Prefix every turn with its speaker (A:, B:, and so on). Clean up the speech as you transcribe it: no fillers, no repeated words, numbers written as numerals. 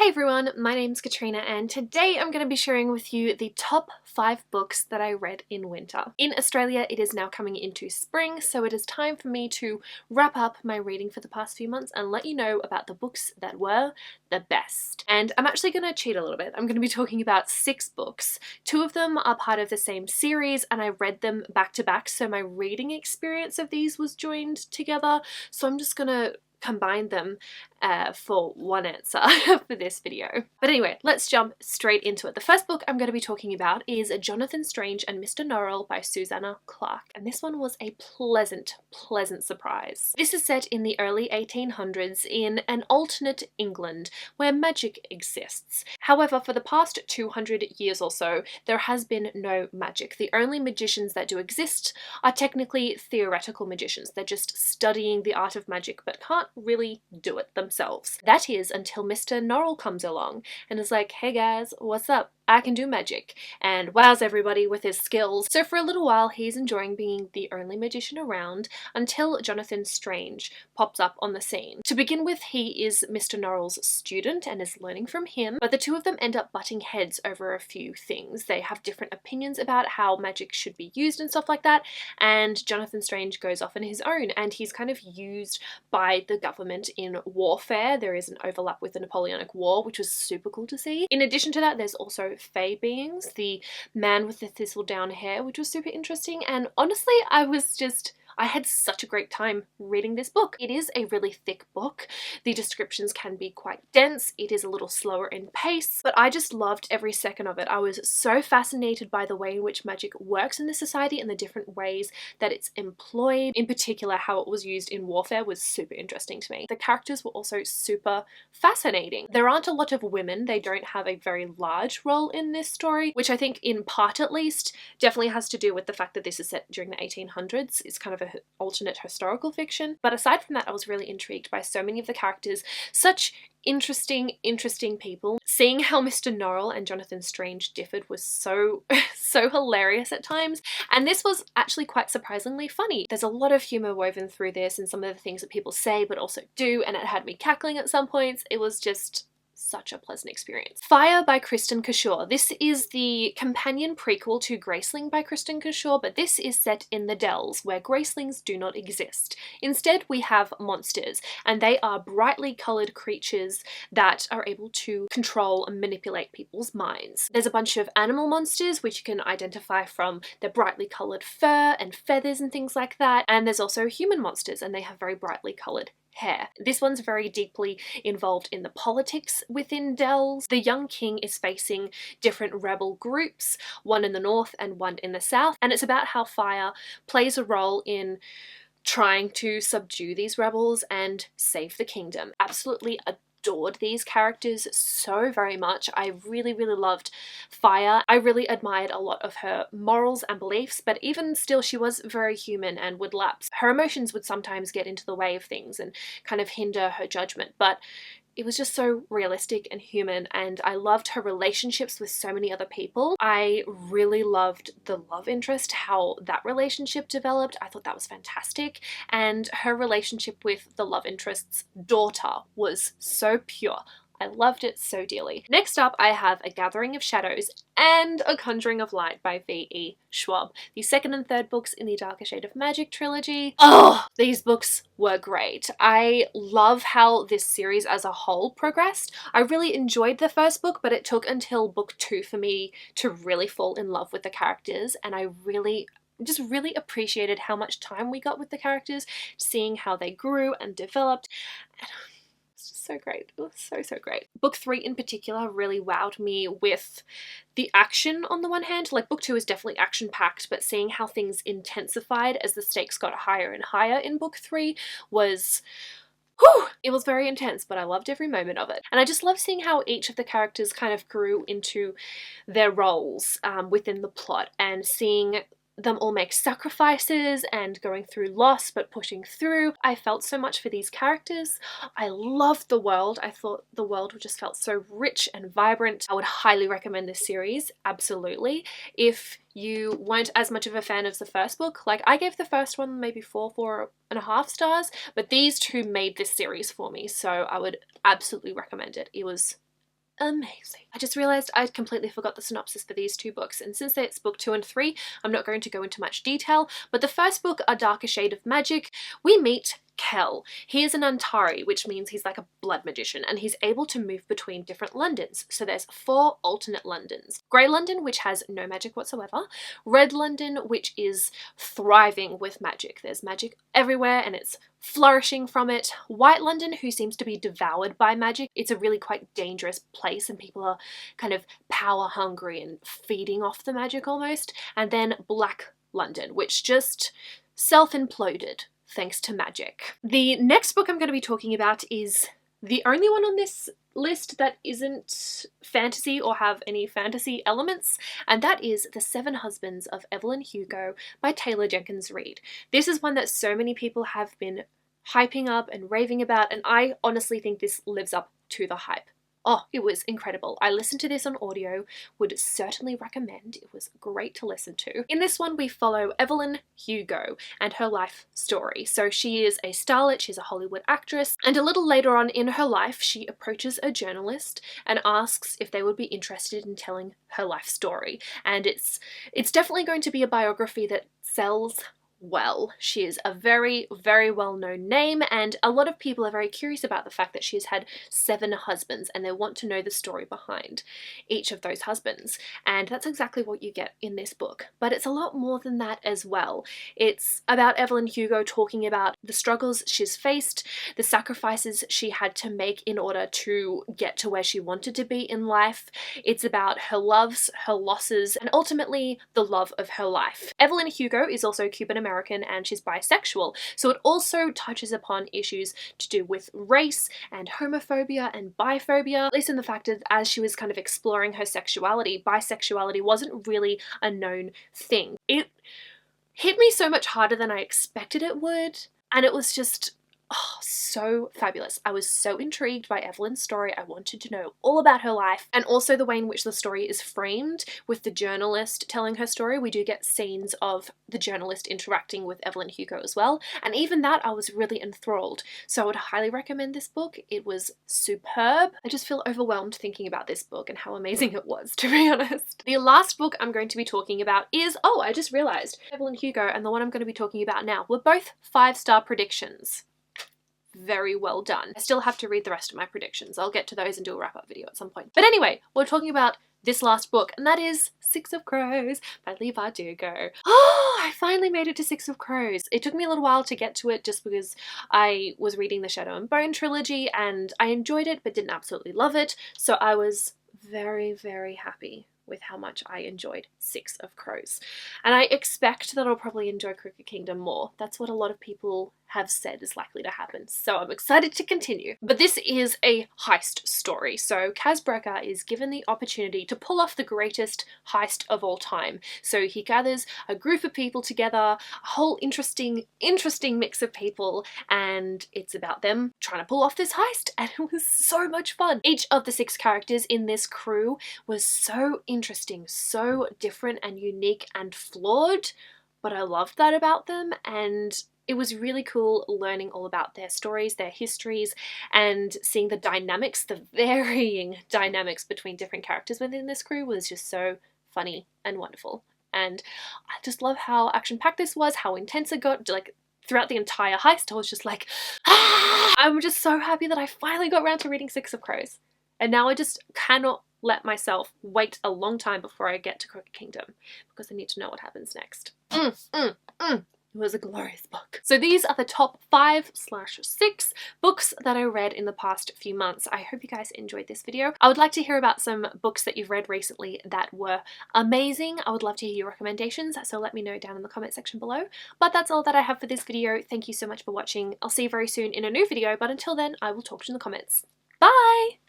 A: Hey everyone, my name's Katrina and today I'm going to be sharing with you the top 5 books that I read in winter. In Australia it is now coming into spring, so it is time for me to wrap up my reading for the past few months and let you know about the books that were the best. And I'm actually going to cheat a little bit. I'm going to be talking about 6 books. 2 of them are part of the same series and I read them back to back, so my reading experience of these was joined together. So I'm just going to combine them for one answer for this video. But anyway, let's jump straight into it. The first book I'm going to be talking about is Jonathan Strange and Mr. Norrell by Susanna Clarke, and this one was a pleasant surprise. This is set in the early 1800s in an alternate England where magic exists. However, for the past 200 years or so, there has been no magic. The only magicians that do exist are technically theoretical magicians. They're just studying the art of magic but can't really do it themselves. That is until Mr. Norrell comes along and is like, hey guys, what's up? I can do magic, and wows everybody with his skills. So for a little while he's enjoying being the only magician around until Jonathan Strange pops up on the scene. To begin with, he is Mr. Norrell's student and is learning from him, but the two of them end up butting heads over a few things. They have different opinions about how magic should be used and stuff like that, and Jonathan Strange goes off on his own and he's kind of used by the government in warfare. There is an overlap with the Napoleonic War, which was super cool to see. In addition to that, there's also fae beings, the man with the thistle down hair, which was super interesting, and honestly I had such a great time reading this book. It is a really thick book. The descriptions can be quite dense. It is a little slower in pace, but I just loved every second of it. I was so fascinated by the way in which magic works in this society and the different ways that it's employed. In particular, how it was used in warfare was super interesting to me. The characters were also super fascinating. There aren't a lot of women. They don't have a very large role in this story, which I think in part at least definitely has to do with the fact that this is set during the 1800s. It's kind of an alternate historical fiction. But aside from that, I was really intrigued by so many of the characters. Such interesting people. Seeing how Mr. Norrell and Jonathan Strange differed was so hilarious at times, and this was actually quite surprisingly funny. There's a lot of humour woven through this and some of the things that people say but also do, and it had me cackling at some points. It was just such a pleasant experience. Fire by Kristen Cashore. This is the companion prequel to Graceling by Kristen Cashore, but this is set in the Dells, where Gracelings do not exist. Instead, we have monsters, and they are brightly coloured creatures that are able to control and manipulate people's minds. There's a bunch of animal monsters, which you can identify from their brightly coloured fur and feathers and things like that, and there's also human monsters, and they have very brightly coloured hair. This one's very deeply involved in the politics within Dells. The young king is facing different rebel groups, one in the north and one in the south, and it's about how fire plays a role in trying to subdue these rebels and save the kingdom. Absolutely adored these characters so very much. I really loved Fire. I really admired a lot of her morals and beliefs, but even still she was very human and would lapse. Her emotions would sometimes get into the way of things and kind of hinder her judgment, but it was just so realistic and human, and I loved her relationships with so many other people. I really loved the love interest, how that relationship developed. I thought that was fantastic, and her relationship with the love interest's daughter was so pure. I loved it so dearly. Next up, I have A Gathering of Shadows and A Conjuring of Light by V.E. Schwab, the second and third books in the Darker Shade of Magic trilogy. Oh, these books were great. I love how this series as a whole progressed. I really enjoyed the first book, but it took until book 2 for me to really fall in love with the characters, and I just really appreciated how much time we got with the characters, seeing how they grew and developed. So great. It was so great. Book 3 in particular really wowed me with the action on the one hand. Like, book 2 is definitely action-packed, but seeing how things intensified as the stakes got higher and higher in book 3 was... whew! It was very intense, but I loved every moment of it. And I just love seeing how each of the characters kind of grew into their roles within the plot, and seeing them all make sacrifices and going through loss but pushing through. I felt so much for these characters. I loved the world. I thought the world just felt so rich and vibrant. I would highly recommend this series, absolutely. If you weren't as much of a fan of the first book, like I gave the first one maybe 4.5 stars, but these two made this series for me, so I would absolutely recommend it. It was amazing. I just realized I completely forgot the synopsis for these two books, and since it's book 2 and 3, I'm not going to go into much detail, but the first book, A Darker Shade of Magic, we meet Kel. He is an Antari, which means he's like a blood magician, and he's able to move between different Londons. So there's 4 alternate Londons. Grey London, which has no magic whatsoever. Red London, which is thriving with magic. There's magic everywhere and it's flourishing from it. White London, who seems to be devoured by magic. It's a really quite dangerous place and people are kind of power hungry and feeding off the magic almost. And then Black London, which just self-imploded thanks to magic. The next book I'm going to be talking about is the only one on this list that isn't fantasy or have any fantasy elements, and that is The Seven Husbands of Evelyn Hugo by Taylor Jenkins Reid. This is one that so many people have been hyping up and raving about, and I honestly think this lives up to the hype. Oh, it was incredible. I listened to this on audio, would certainly recommend. It was great to listen to. In this one, we follow Evelyn Hugo and her life story. So she is a starlet, she's a Hollywood actress, and a little later on in her life, she approaches a journalist and asks if they would be interested in telling her life story. And it's definitely going to be a biography that sells well. She is a very, very well-known name, and a lot of people are very curious about the fact that she has had 7 husbands and they want to know the story behind each of those husbands. And that's exactly what you get in this book. But it's a lot more than that as well. It's about Evelyn Hugo talking about the struggles she's faced, the sacrifices she had to make in order to get to where she wanted to be in life. It's about her loves, her losses, and ultimately the love of her life. Evelyn Hugo is also Cuban-American and she's bisexual, so it also touches upon issues to do with race and homophobia and biphobia, at least in the fact that as she was kind of exploring her sexuality, bisexuality wasn't really a known thing. It hit me so much harder than I expected it would, and it was just so fabulous. I was so intrigued by Evelyn's story. I wanted to know all about her life, and also the way in which the story is framed with the journalist telling her story. We do get scenes of the journalist interacting with Evelyn Hugo as well, and even that I was really enthralled. So I would highly recommend this book. It was superb. I just feel overwhelmed thinking about this book and how amazing it was, to be honest. The last book I'm going to be talking about is, oh, I just realized, Evelyn Hugo and the one I'm going to be talking about now were both 5-star predictions. Very well done. I still have to read the rest of my predictions. I'll get to those and do a wrap-up video at some point. But anyway, we're talking about this last book, and that is 6 of Crows by Leigh Bardugo. Oh, I finally made it to 6 of Crows. It took me a little while to get to it just because I was reading the Shadow and Bone trilogy and I enjoyed it but didn't absolutely love it. So I was very, very happy with how much I enjoyed 6 of Crows. And I expect that I'll probably enjoy Crooked Kingdom more. That's what a lot of people have said is likely to happen, so I'm excited to continue. But this is a heist story, so Kaz Brekker is given the opportunity to pull off the greatest heist of all time. So he gathers a group of people together, a whole interesting mix of people, and it's about them trying to pull off this heist, and it was so much fun. Each of the 6 characters in this crew was so interesting, so different and unique and flawed, but I loved that about them, and it was really cool learning all about their stories, their histories, and seeing the dynamics, the varying dynamics between different characters within this crew was just so funny and wonderful. And I just love how action-packed this was, how intense it got, like throughout the entire heist. I was just like, ah! I'm just so happy that I finally got around to reading 6 of Crows. And now I just cannot let myself wait a long time before I get to Crooked Kingdom because I need to know what happens next. It was a glorious book. So these are the top 5/6 books that I read in the past few months. I hope you guys enjoyed this video. I would like to hear about some books that you've read recently that were amazing. I would love to hear your recommendations, so let me know down in the comment section below. But that's all that I have for this video. Thank you so much for watching. I'll see you very soon in a new video, but until then, I will talk to you in the comments. Bye!